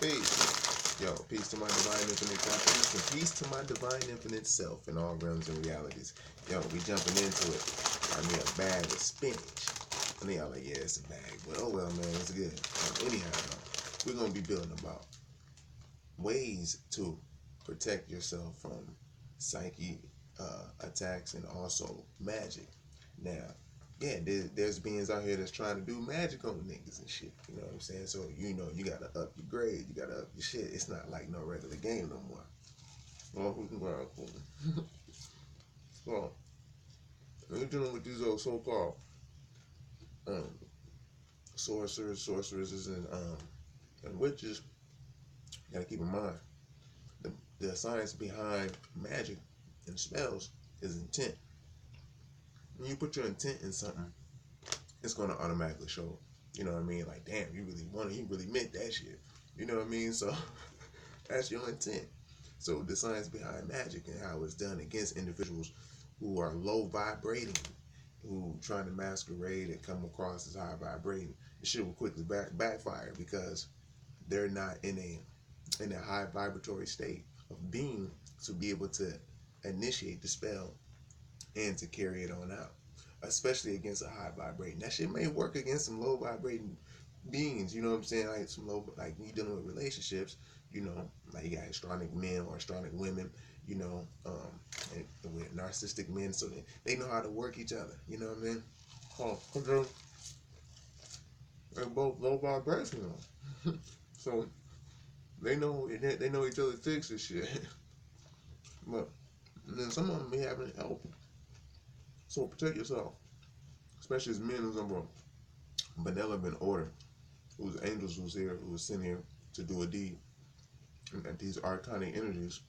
Peace. Yo, peace to my divine infinite consciousness and peace to my divine infinite self in all realms and realities. Yo, we jumping into it. I need a bag of spinach. And y'all like, yeah, it's a bag. But oh well, man, it's good. Anyhow, we're going to be building about ways to protect yourself from psyche attacks and also magic. Now, yeah, there's beings out here that's trying to do magic on niggas and shit. You know what I'm saying? So, you know, you gotta up your grade. You gotta up your shit. It's not like no regular game no more. Well, who can go out cool? So, when you're dealing with these old so-called um, sorceresses, and witches, you gotta keep in mind the science behind magic and spells is intent. When you put your intent in something, it's gonna automatically show. You know what I mean? Like, damn, you really meant that shit. You know what I mean? So that's your intent. So the science behind magic and how it's done against individuals who are low vibrating, who trying to masquerade and come across as high vibrating, the shit will quickly backfire because they're not in a high vibratory state of being to be able to initiate the spell and to carry it on out, especially against a high vibrating. That shit may work against some low vibrating beings, you know what I'm saying? Like some low, like you dealing with relationships, you know, like you got astronic men or astronic women, you know, and with narcissistic men, so they know how to work each other, you know what I mean? Oh, they're both low vibrational, so they know each other's tricks and shit. But then some of them may having help, so protect yourself, especially as men who's under benevolent order, whose angels who's here, who was sent here to do a deed. And these arcanic energies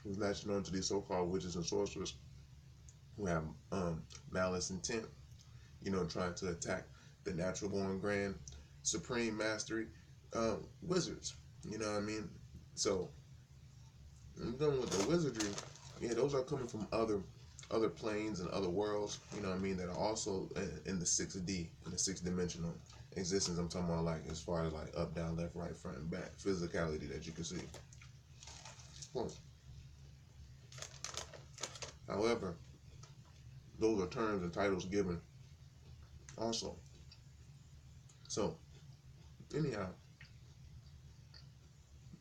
who's latching on to these so-called witches and sorcerers who have malice intent, you know, trying to attack the natural born grand supreme mastery wizards. You know what I mean? So when you're dealing with the wizardry, yeah, those are coming from other planes and other worlds, you know what I mean, that are also in the 6D, in the 6 dimensional existence. I'm talking about like as far as like up, down, left, right, front, and back, physicality that you can see. Well, however, those are terms and titles given also. So, anyhow,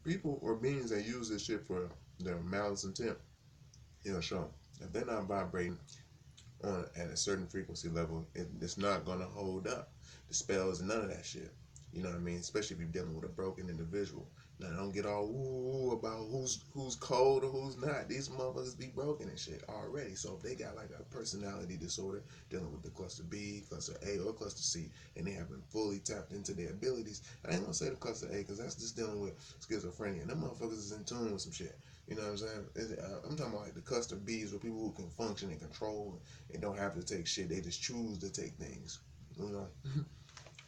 people or beings that use this shit for their malice intent, it'll show. If they're not vibrating on at a certain frequency level, it's not gonna hold up. The spells, none of that shit. You know what I mean? Especially if you're dealing with a broken individual. Now don't get all woo about who's cold or who's not. These motherfuckers be broken and shit already. So if they got like a personality disorder dealing with the cluster B, cluster A, or cluster C, and they haven't fully tapped into their abilities, I ain't gonna say the cluster A because that's just dealing with schizophrenia. And them motherfuckers is in tune with some shit. You know what I'm saying? I'm talking about like the cluster B's where people who can function and control and don't have to take shit. They just choose to take things. You know?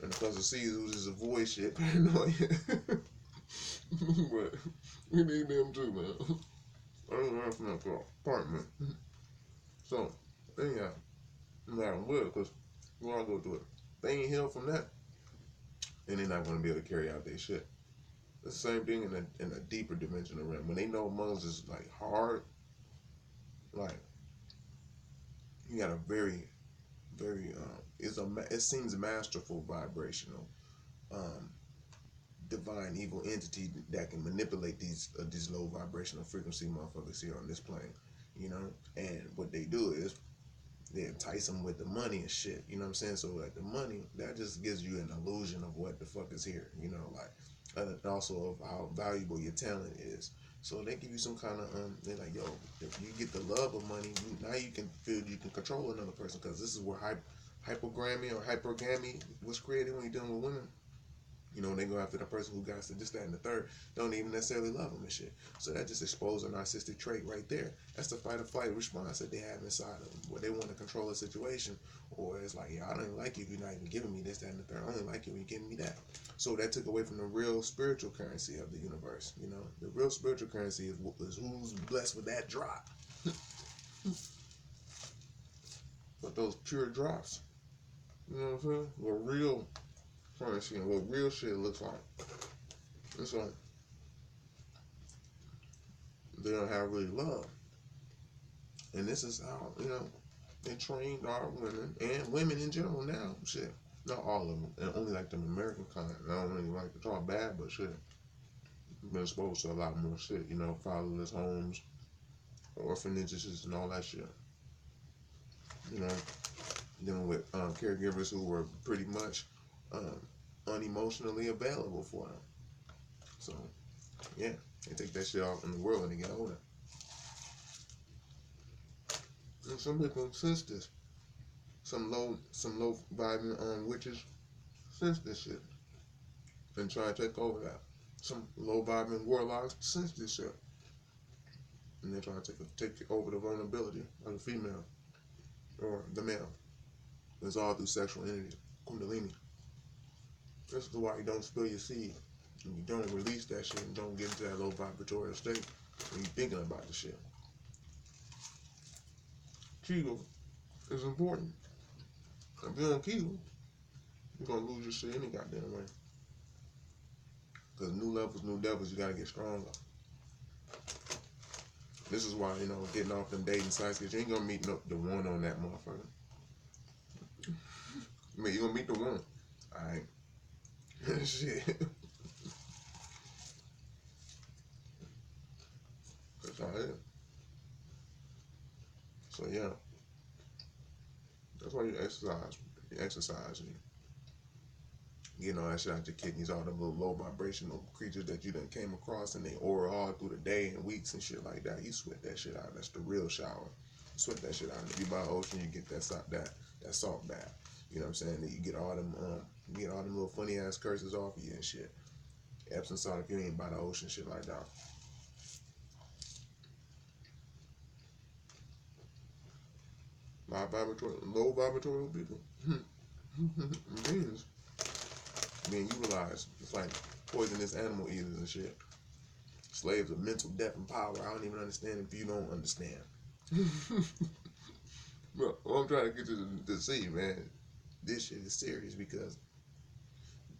And the cluster C's who just avoid shit, paranoia. But we need them too, man. I don't learn from that apartment. So, anyhow, no matter what, because we all go through it. They ain't healed from that, and they're not going to be able to carry out their shit. It's the same thing in a deeper dimensional realm. When they know Moses is like hard, like you got a very, very it seems masterful vibrational um, divine evil entity that can manipulate these low vibrational frequency motherfuckers here on this plane, you know. And what they do is they entice them with the money and shit, you know what I'm saying? So like the money that just gives you an illusion of what the fuck is here, you know, like and also of how valuable your talent is. So they give you some kind of they're like, yo, if you get the love of money, now you can feel you can control another person because this is where hypogamy or hypergamy was created when you're dealing with women. You know, they go after the person who got to just that and the third, don't even necessarily love them and shit. So that just exposed a narcissistic trait right there. That's the fight or flight response that they have inside of them, where they want to control a situation, or it's like, yeah, I don't even like you if you're not even giving me this, that, and the third. I only like you when you're giving me that. So that took away from the real spiritual currency of the universe. You know, the real spiritual currency is who's blessed with that drop. But those pure drops, you know what I'm saying? What real currency and what real shit looks like. And so they don't have really love. And this is how, they trained our women and women in general now. Shit. Not all of them. And only like them American kind. I don't really like to talk bad, but shit. Been exposed to a lot more shit, fatherless homes, orphanages, and all that shit. Dealing with caregivers who were pretty much unemotionally available for them. So, yeah, they take that shit off in the world when they get older. And some people sense this. Some low vibing witches sense this shit and try to take over that. Some low vibing warlocks sense this shit, and they try to take over the vulnerability of the female or the male. It's all through sexual energy, kundalini. This is why you don't spill your seed, and you don't release that shit, and don't get into that low vibratory state when you're thinking about the shit. Kegel is important. If you don't Kegel, you're gonna lose your shit any goddamn way. Because new levels, new devils, you gotta get stronger. This is why, getting off them dating sites, because you ain't gonna meet the one on that motherfucker. You're gonna meet the one. Alright. Shit. That's how it is. So, yeah. That's why you exercise. You exercise and getting all that shit out your kidneys, all them little low vibrational creatures that you done came across, and they aura all through the day and weeks and shit like that. You sweat that shit out. That's the real shower. You sweat that shit out. If you by the ocean, you get that salt bath. You know what I'm saying? That you get all them little funny ass curses off of you and shit. Epsom salt if you ain't by the ocean, shit like that. Low vibratory people. Beings being utilized. It's like poisonous animal eaters and shit. Slaves of mental depth and power. I don't even understand if you don't understand. Bro, what I'm trying to get you to see, man, this shit is serious, because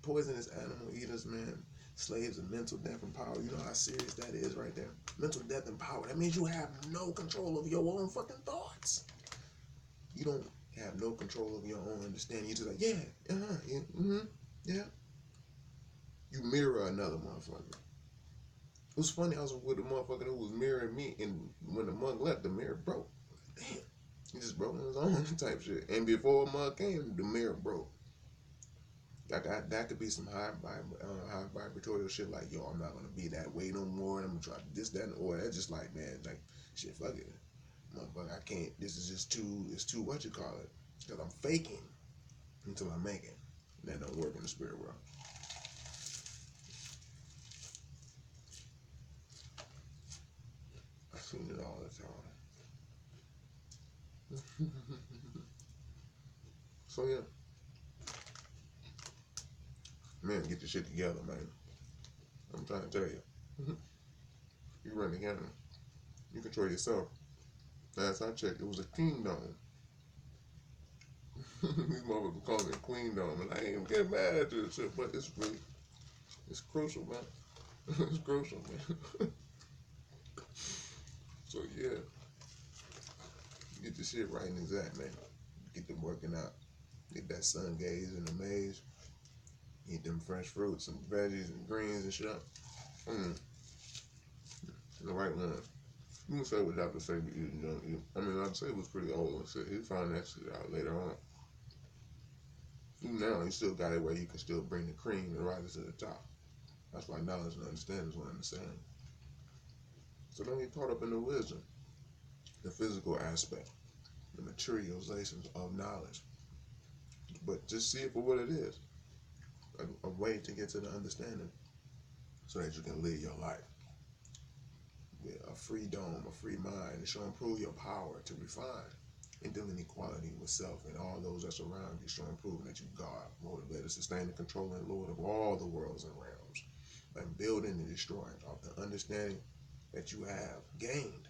poisonous animal eaters, man, slaves of mental depth and power, you know how serious that is right there? Mental depth and power. That means you have no control of your own fucking thoughts. You don't have no control of your own understanding. You're just like, yeah. You mirror another motherfucker. It was funny, I was with a motherfucker who was mirroring me, and when the mug left, the mirror broke. Damn. He just broke on his own type shit. And before a mug came, the mirror broke. That could be some high vibratory shit like, yo, I'm not going to be that way no more, and I'm going to try this, that, or that's just like, man, like, shit, fuck it. Motherfucker, I can't, this is just too, what you call it? Because I'm faking until I make it. And that don't work in the spirit world. I've seen it all the time. So, yeah. Man, get your shit together, man. I'm trying to tell you. You run the gamut. You control yourself. Last I checked, it was a kingdom. These motherfuckers call it a queendom, and I ain't even getting mad at this shit, but it's crucial, man. It's crucial, man. So, yeah. Get your shit right and exact, man. Get them working out. Get that sun gaze in the maze. Eat them fresh fruits and veggies and greens and shit. The right one. You can say what Dr. Say be eating, don't eat. I mean, Dr. Say was pretty old and shit. He'll find that shit out later on. Even now, you still got it where you can still bring the cream and rise it to the top. That's why knowledge and understanding is one and the same. So don't get caught up in the wisdom, the physical aspect, the materializations of knowledge. But just see it for what it is. A way to get to the understanding so that you can live your life with a free dome, a free mind. It shall improve your power to refine and deal in equality with self and all those that surround you, shall improve that you God, motivated, sustain, and controlling Lord of all the worlds and realms, and building and destroying off the understanding that you have gained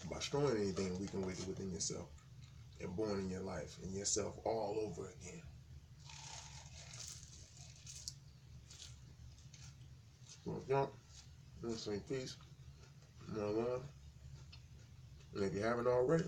by destroying anything weak and wicked within yourself and born in your life and yourself all over again. So if y'all I'm saying peace, my love. And if you haven't already,